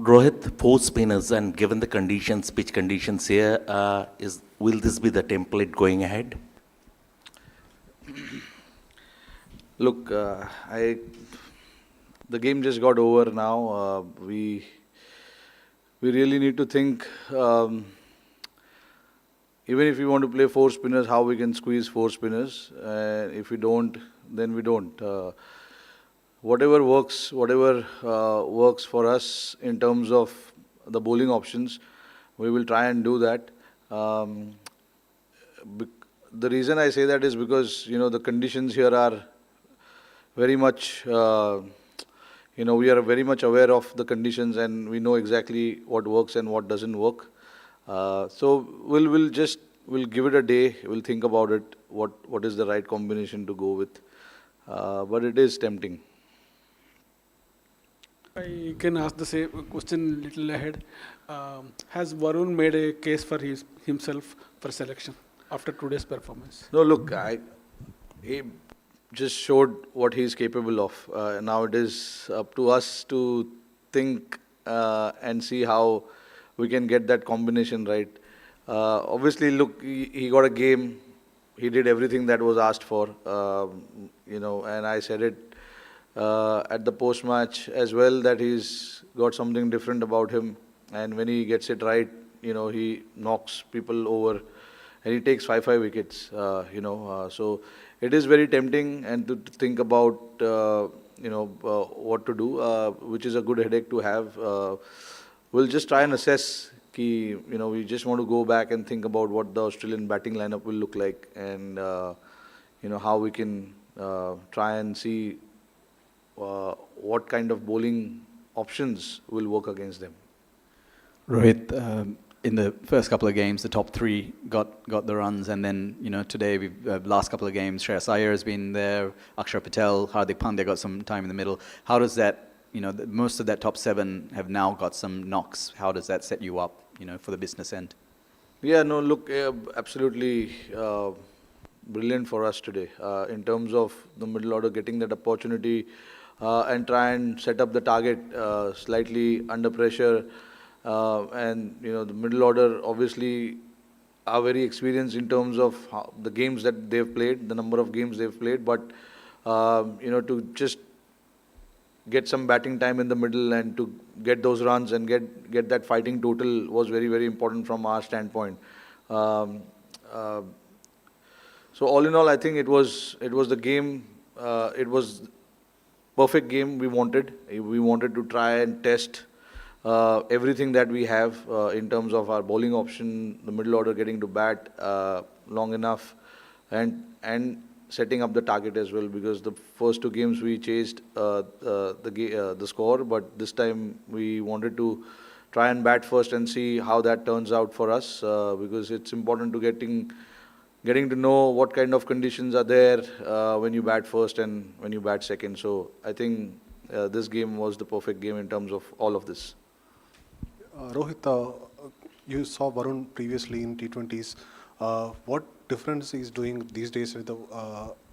Rohit, four spinners, and given the conditions, pitch conditions here, will this be the template going ahead? Look, the game just got over now. We really need to think, even if we want to play four spinners, how we can squeeze four spinners. If we don't, then we don't. Whatever works for us in terms of the bowling options, we will try and do that. The reason I say that is because the conditions here are very much. We are very much aware of the conditions and we know exactly what works and what doesn't work. So we'll give it a day. We'll think about it. What is the right combination to go with? But it is tempting. I can ask the same question little ahead. Has Varun made a case for himself for selection after today's performance? No, look, he just showed what he's capable of. Now it is up to us to think and see how we can get that combination right. Obviously, look, he got a game. He did everything that was asked for. And I said it at the post-match as well that he's got something different about him. And when he gets it right, he knocks people over and he takes 5 wickets. So it is very tempting and to think about what to do, which is a good headache to have. We'll just try and assess. We just want to go back and think about what the Australian batting lineup will look like and how we can try and see what kind of bowling options will work against them. Rohit, in the first couple of games, the top three got the runs, and then today last couple of games, Shreyas Iyer has been there, Akshar Patel, Hardik Pandya got some time in the middle. How does that, most of that top seven have now got some knocks. How does that set you up, for the business end? Yeah, no, look, absolutely brilliant for us today in terms of the middle order getting that opportunity and try and set up the target slightly under pressure. And the middle order obviously are very experienced in terms of the games that they've played, the number of games they've played. But to just get some batting time in the middle and to get those runs and get that fighting total was very, very important from our standpoint. So all in all, I think it was the game. It was perfect game we wanted. We wanted to try and test everything that we have in terms of our bowling option, the middle order getting to bat long enough, and setting up the target as well. Because the first two games we chased the score, but this time we wanted to try and bat first and see how that turns out for us. Because it's important to getting to know what kind of conditions are there when you bat first and when you bat second. So I think this game was the perfect game in terms of all of this. Rohit, you saw Varun previously in T20s. What difference he's doing these days with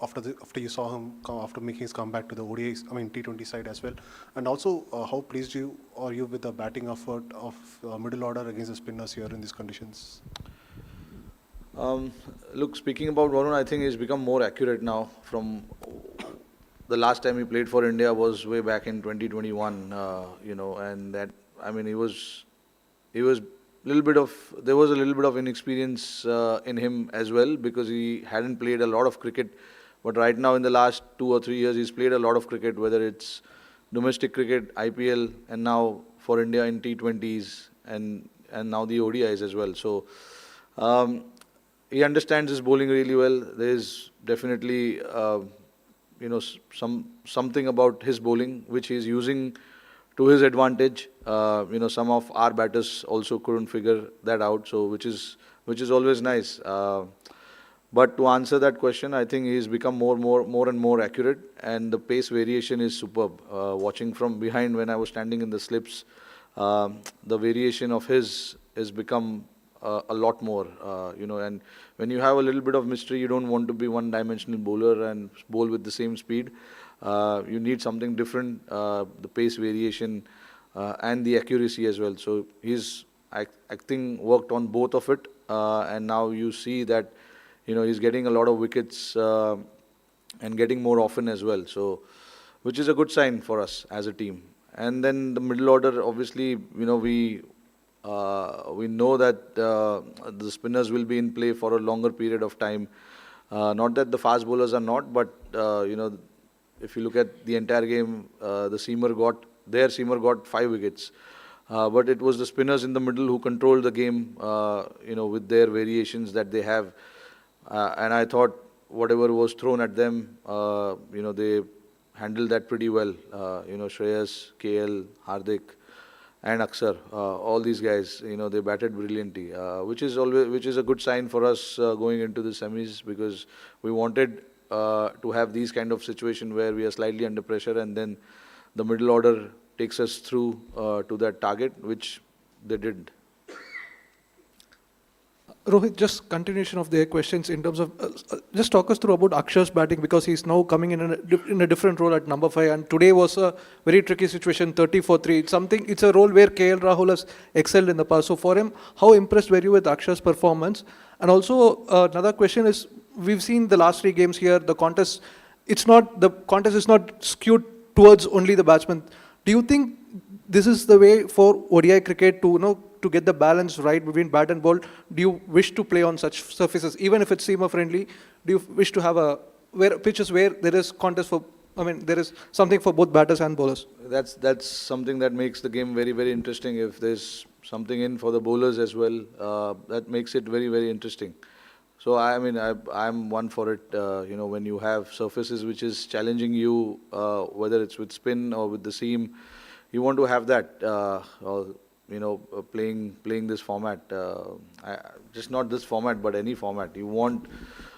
after you saw him after making his comeback to the ODI, T20 side as well? And also, how pleased are you with the batting effort of middle order against the spinners here in these conditions? Look, speaking about Varun, I think he's become more accurate now. From the last time he played for India was way back in 2021, and that he was there was a little bit of inexperience in him as well because he hadn't played a lot of cricket. But right now, in the last 2 or 3 years, he's played a lot of cricket, whether it's domestic cricket, IPL, and now for India in T20s and now the ODIs as well. So he understands his bowling really well. There is definitely something about his bowling which he's using to his advantage. Some of our batters also couldn't figure that out, so which is always nice. But to answer that question, I think he's become more and more accurate, and the pace variation is superb. Watching from behind when I was standing in the slips, the variation of his has become a lot more. And when you have a little bit of mystery, you don't want to be one-dimensional bowler and bowl with the same speed. You need something different. The pace variation and the accuracy as well. So he's, I think, worked on both of it, and now you see that, he's getting a lot of wickets and getting more often as well. So, which is a good sign for us as a team. And then the middle order, obviously, we know that the spinners will be in play for a longer period of time. Not that the fast bowlers are not, but if you look at the entire game, their seamer got 5 wickets. But it was the spinners in the middle who controlled the game, with their variations that they have. And I thought whatever was thrown at them, they handled that pretty well. Shreyas, KL, Hardik, and Akshar, all these guys, they batted brilliantly, which is a good sign for us going into the semis, because we wanted to have these kind of situation where we are slightly under pressure, and then the middle order takes us through to that target, which they did. Rohit, just continuation of their questions in terms of, just talk us through about Akshar's batting, because he's now coming in a different role at number 5, and today was a very tricky situation, 30 for 3. It's a role where KL Rahul has excelled in the past. So for him, how impressed were you with Akshar's performance? And also another question is, we've seen the last 3 games here, the contest is not skewed towards only the batsman. Do you think this is the way for ODI cricket to to get the balance right between bat and ball? Do you wish to play on such surfaces, even if it's seamer friendly? Do you wish to have pitches where there is contest there is something for both batters and bowlers? That's something that makes the game very, very interesting. If there's something in for the bowlers as well, that makes it very, very interesting. So I'm one for it. When you have surfaces which is challenging you, whether it's with spin or with the seam, you want to have that. Playing this format, just not this format, but any format. You want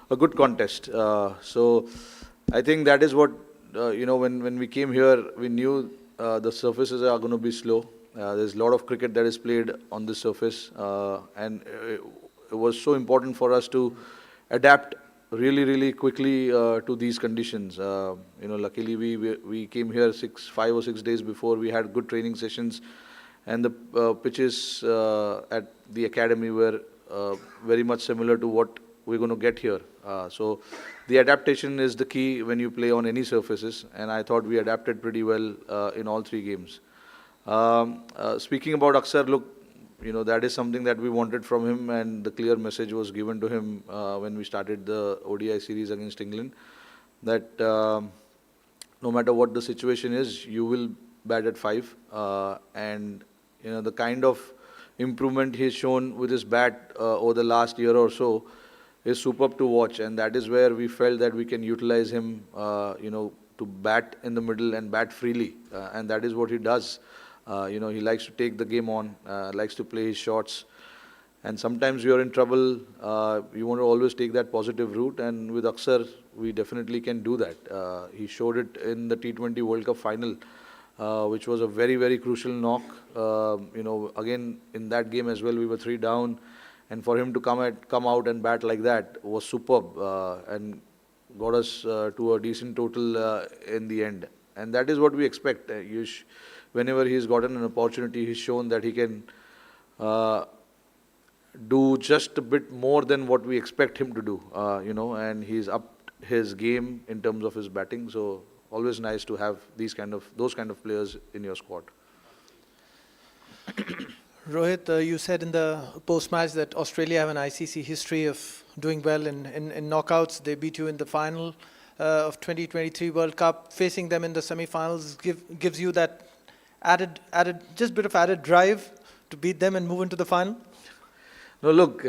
a good contest. So I think that is what, when we came here, we knew the surfaces are going to be slow. There's a lot of cricket that is played on this surface, and it was so important for us to adapt really, really quickly to these conditions. Luckily we came here 5 or 6 days before. We had good training sessions, and the pitches at the academy were very much similar to what we're going to get here. So the adaptation is the key when you play on any surfaces, and I thought we adapted pretty well in all 3 games. Speaking about Akshar, look, that is something that we wanted from him, and the clear message was given to him when we started the ODI series against England, that no matter what the situation is, you will bat at 5, and the kind of improvement he's shown with his bat over the last year or so is superb to watch, and that is where we felt that we can utilize him, to bat in the middle and bat freely, and that is what he does. He likes to take the game on, likes to play his shots, and sometimes you're in trouble, you want to always take that positive route, and with Akshar, we definitely can do that. He showed it in the T20 World Cup final, which was a very, very crucial knock. Again, in that game as well, we were 3 down, and for him to come out and bat like that was superb, and got us to a decent total in the end. And that is what we expect. Whenever he's gotten an opportunity, he's shown that he can do just a bit more than what we expect him to do, and he's upped his game in terms of his batting. So always nice to have those kind of players in your squad. Rohit, you said in the post-match that Australia have an ICC history of doing well in knockouts. They beat you in the final of 2023 World Cup. Facing them in the semi-finals gives you that added bit of added drive to beat them and move into the final? No, look,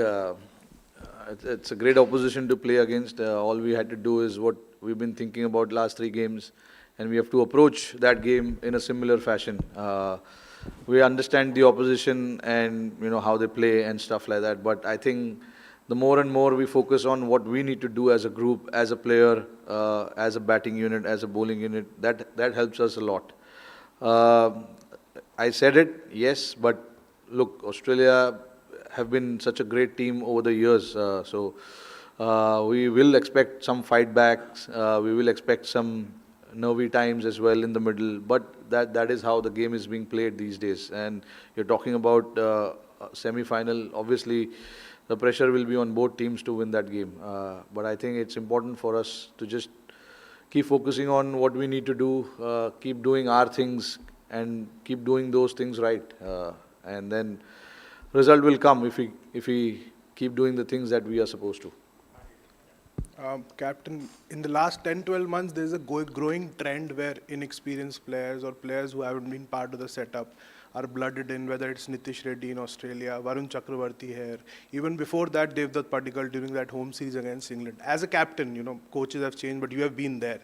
it's a great opposition to play against. All we had to do is what we've been thinking about last 3 games, and we have to approach that game in a similar fashion. We understand the opposition and how they play and stuff like that, but I think the more and more we focus on what we need to do as a group, as a player, as a batting unit, as a bowling unit, that helps us a lot. I said it, yes, but look, Australia have been such a great team over the years, so we will expect some fight backs, we will expect some nervy times as well in the middle, but that is how the game is being played these days. And you're talking about semi-final. Obviously, the pressure will be on both teams to win that game. But I think it's important for us to just keep focusing on what we need to do, keep doing our things, and keep doing those things right. And then result will come if we keep doing the things that we are supposed to. Captain, in the last 10-12 months, there's a growing trend where inexperienced players or players who haven't been part of the setup are blooded in, whether it's Nitish Reddy in Australia, Varun Chakravarti here. Even before that, Devdutt Padikkal during that home series against England. As a captain, coaches have changed, but you have been there.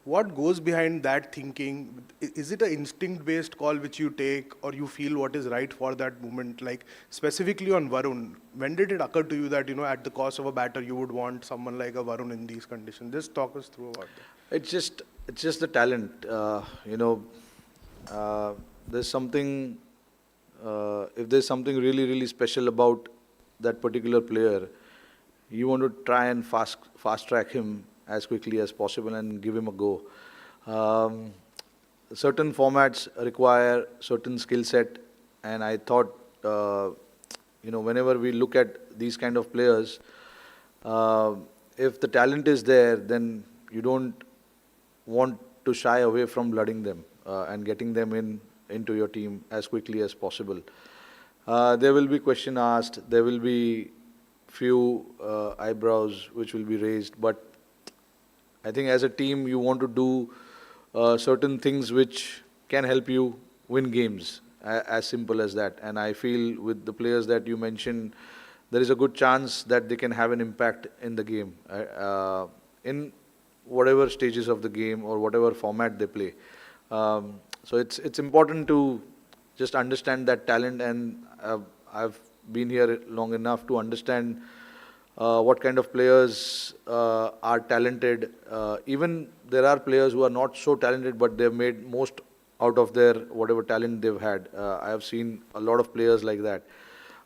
What goes behind that thinking? Is it an instinct-based call which you take, or you feel what is right for that moment? Like specifically on Varun, when did it occur to you that at the cost of a batter you would want someone like a Varun in these conditions? Just talk us through about that. It's just the talent. There's something. If there's something really special about that particular player, you want to try and fast track him as quickly as possible and give him a go. Certain formats require certain skill set, and I thought, whenever we look at these kind of players, if the talent is there, then you don't want to shy away from blooding them and getting them into your team as quickly as possible. There will be question asked, there will be few eyebrows which will be raised, but I think as a team you want to do certain things which can help you win games, as simple as that. And I feel with the players that you mentioned, there is a good chance that they can have an impact in the game, in whatever stages of the game or whatever format they play. So it's important to just understand that talent, and I've been here long enough to understand what kind of players are talented. Even there are players who are not so talented, but they've made most out of their whatever talent they've had. I have seen a lot of players like that.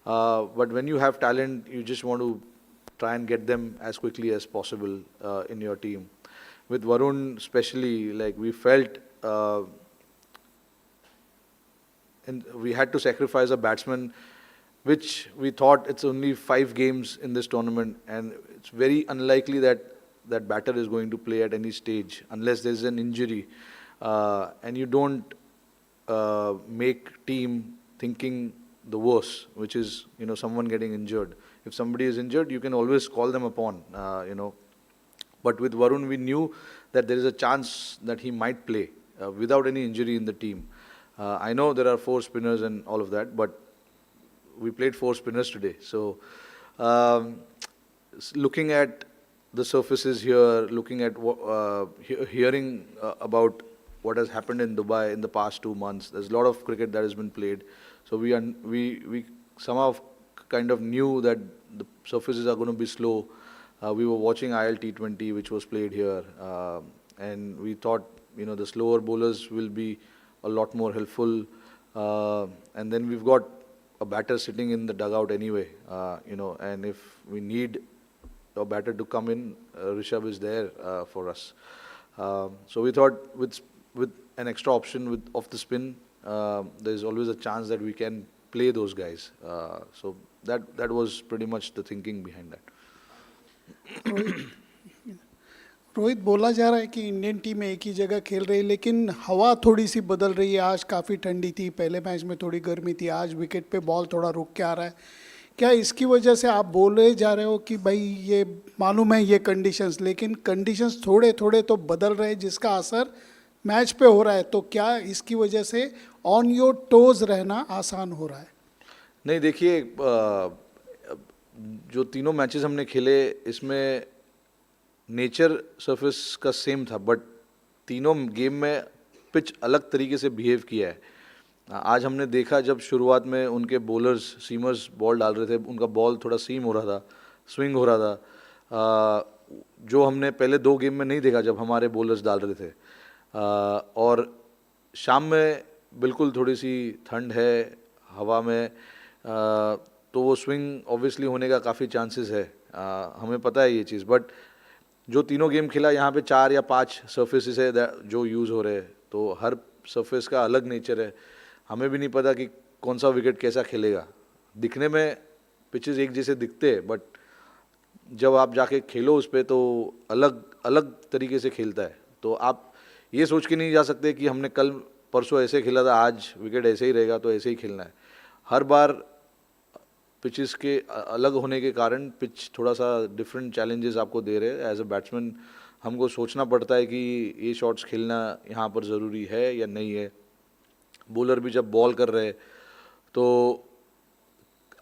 But when you have talent, you just want to try and get them as quickly as possible in your team. With Varun especially, like we felt and we had to sacrifice a batsman, which we thought it's only 5 games in this tournament, and it's very unlikely that that batter is going to play at any stage unless there's an injury. And you don't make team thinking the worst, which is someone getting injured. If somebody is injured, you can always call them upon. But with Varun, we knew that there is a chance that he might play without any injury in the team. I know there are 4 spinners and all of that, but we played 4 spinners today. So looking at the surfaces here, looking at hearing about what has happened in Dubai in the past 2 months, there's a lot of cricket that has been played. So we somehow kind of knew that the surfaces are going to be slow. We were watching ILT20, which was played here, and we thought the slower bowlers will be a lot more helpful. And then we've got a batter sitting in the dugout anyway, and if we need a batter to come in, Rishabh is there for us. So we thought with an extra option off the spin, there's always a chance that we can play those guys. So that was pretty much the thinking behind that. Rohit, बोला जा रहा है कि Indian team एक ही जगह खेल रही है, लेकिन हवा थोड़ी सी बदल रही है. आज काफ़ी ठंडी थी, पहले मैच में थोड़ी गर्मी थी, आज विकेट पे बॉल थोड़ा रुक के आ रहा है. क्या इसकी वजह से आप बोले जा रहे हो कि भाई ये मालूम है ये कंडीशंस, लेकिन कंडीशंस थोड़े थोड़े तो बदल रहे हैं जिसका असर मैच पे हो रहा है, तो क्या इसकी वजह से ऑन योर टोज रहना आसान हो रहा है? नहीं, देखिए, जो तीनों मैचेस हमने खेले इसमें नेचर सरफेस का सेम था, बट तीनों गेम में पिच अलग तरीके से बिहेव किया है. आज हमने देखा जब शुरुआत में उनके बॉलर्स सीमर्स बॉल डाल रहे थे, उनका बॉल थोड़ा सीम हो रहा था, स्विंग हो रहा था, जो हमने पहले 2 गेम में नहीं देखा जब हमारे बॉलर्स डाल रहे थे. और शाम में बिल्कुल थोड़ी सी ठंड है हवा में, तो वो स्विंग ऑब्वियसली होने का काफ़ी चांसेस है, हमें पता है ये चीज़. बट जो तीनों गेम खेला यहाँ पे 4 या 5 सर्फेसिस है जो यूज़ हो रहे हैं, तो हर सरफेस का अलग नेचर है. हमें भी नहीं पता कि कौन सा विकेट कैसा खेलेगा. दिखने में पिचेस एक जैसे दिखते हैं, बट जब आप जाके खेलो उस पर तो अलग अलग तरीके से खेलता है. तो आप ये सोच के नहीं जा सकते कि हमने कल परसों ऐसे खेला था, आज विकेट ऐसे ही रहेगा तो ऐसे ही खेलना है. हर बार पिचेस के अलग होने के कारण पिच थोड़ा सा डिफरेंट चैलेंजेस आपको दे रहे हैं. एज अ बैट्समैन हमको सोचना पड़ता है कि ये शॉट्स खेलना यहाँ पर ज़रूरी है या नहीं है. बॉलर भी जब बॉल कर रहे हैं तो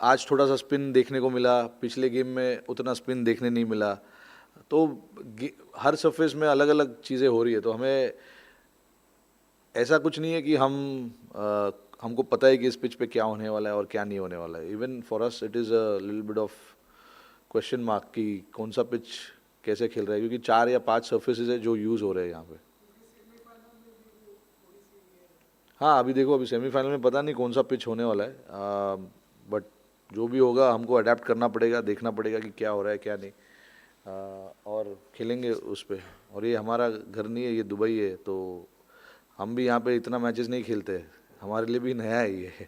आज थोड़ा सा स्पिन देखने को मिला, पिछले गेम में उतना स्पिन देखने नहीं मिला. तो हर सरफेस में अलग अलग चीज़ें हो रही है. तो हमें ऐसा कुछ नहीं है कि हमको पता है कि इस पिच पे क्या होने वाला है और क्या नहीं होने वाला है. Even for us it is a little bit of question mark कि कौन सा पिच कैसे खेल रहा है, क्योंकि 4 या 5 सर्फेसेस है जो यूज़ हो रहे हैं यहाँ पे. हाँ, अभी देखो, अभी सेमीफाइनल में पता नहीं कौन सा पिच होने वाला है, बट जो भी होगा हमको अडेप्ट करना पड़ेगा, देखना पड़ेगा कि क्या हो रहा है क्या नहीं, और खेलेंगे उस पर. और ये हमारा घर नहीं है, ये दुबई है, तो हम भी यहाँ पे इतना मैचेस नहीं खेलते. हमारे लिए भी नया है ये.